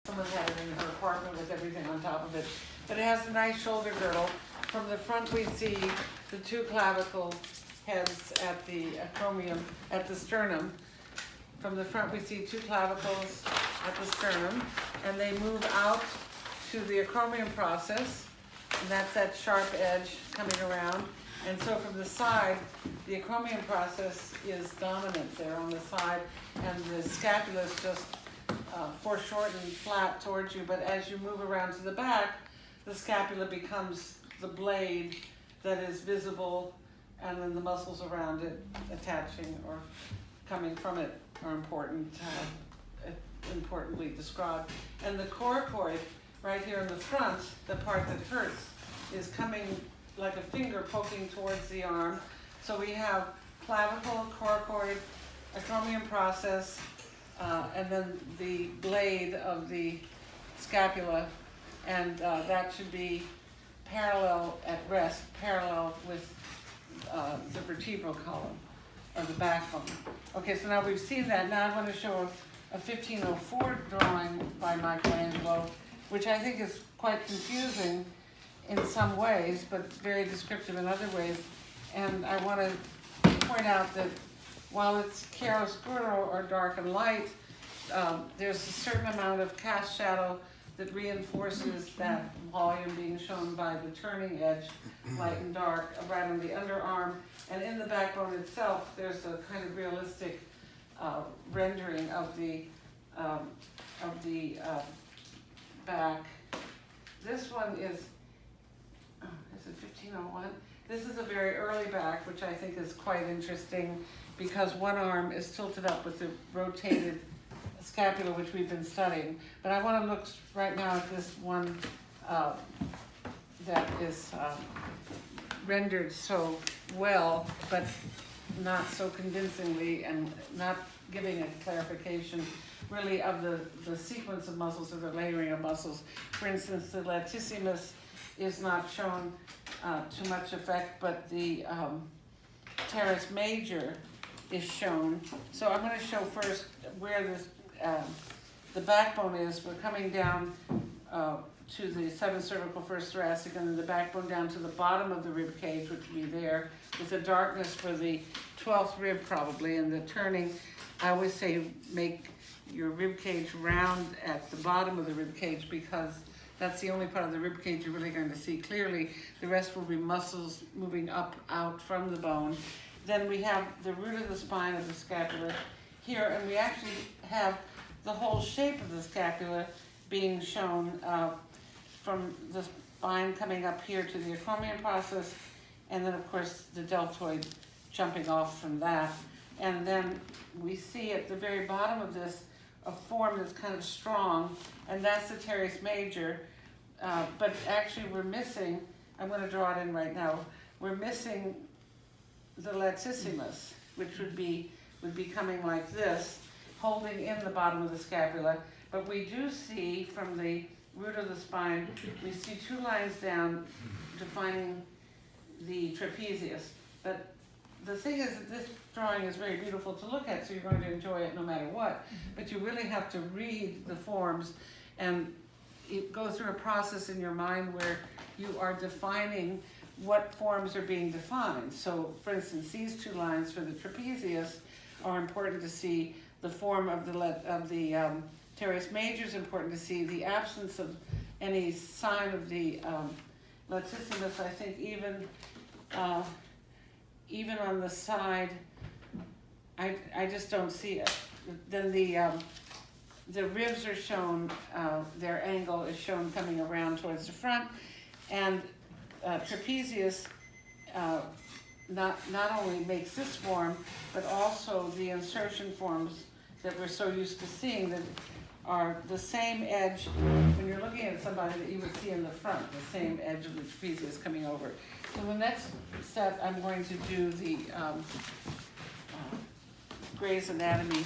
Someone had it in her apartment with everything on top of it. But it has a nice shoulder girdle. From the front we see the two clavicle heads at the acromion, at the sternum. From the front we see two clavicles at the sternum, and they move out to the acromion process, and that's that sharp edge coming around. And so from the side, the acromion process is dominant there on the side, and the scapula is just foreshortened flat towards you. But as you move around to the back, the scapula becomes the blade that is visible, and then the muscles around it attaching or coming from it are importantly described. And the coracoid right here in the front, the part that hurts, is coming like a finger poking towards the arm. So we have clavicle, coracoid, acromion process, and then the blade of the scapula, and that should be parallel at rest, parallel with the vertebral column, or the backbone. Okay, so now we've seen that. Now I want to show a 1504 drawing by Michelangelo, which I think is quite confusing in some ways, but very descriptive in other ways. And I want to point out that while it's chiaroscuro, or dark and light, there's a certain amount of cast shadow that reinforces that volume being shown by the turning edge, light and dark, right on the underarm. And in the backbone itself, there's a kind of realistic rendering of the back. This one is it 1501? This is a very early back, which I think is quite interesting because one arm is tilted up with the rotated scapula, which we've been studying. But I want to look right now at this one that is rendered so well, but not so convincingly, and not giving a clarification really of the sequence of muscles or the layering of muscles. For instance, the latissimus is not shown too much effect, but the teres major is shown. So I'm going to show first where this the backbone is. We're coming down to the 7th cervical, 1st thoracic, and then the backbone down to the bottom of the rib cage, which would be there, with a darkness for the 12th rib probably, and the turning. I always say make your rib cage round at the bottom of the rib cage, because that's the only part of the rib cage you're really going to see clearly. The rest will be muscles moving up, out from the bone. Then we have the root of the spine of the scapula here, and we actually have the whole shape of the scapula being shown from the spine coming up here to the acromion process, and then of course the deltoid jumping off from that. And then we see at the very bottom of this a form that's kind of strong, and that's the teres major, but actually we're missing, I'm going to draw it in right now, we're missing the latissimus, which would be coming like this, holding in the bottom of the scapula. But we do see from the root of the spine, we see two lines down defining the trapezius. But the thing is that this drawing is very beautiful to look at, so you're going to enjoy it no matter what. But you really have to read the forms and go through a process in your mind where you are defining what forms are being defined. So, for instance, these two lines for the trapezius are important to see. The form of the teres major is important to see. The absence of any sign of the latissimus, I think even on the side, I just don't see it. Then the ribs are shown, their angle is shown coming around towards the front, and trapezius not only makes this form, but also the insertion forms that we're so used to seeing that are the same edge when you're looking at somebody that you would see in the front, the same edge of the trapezius coming over. So the next set, I'm going to do the Gray's Anatomy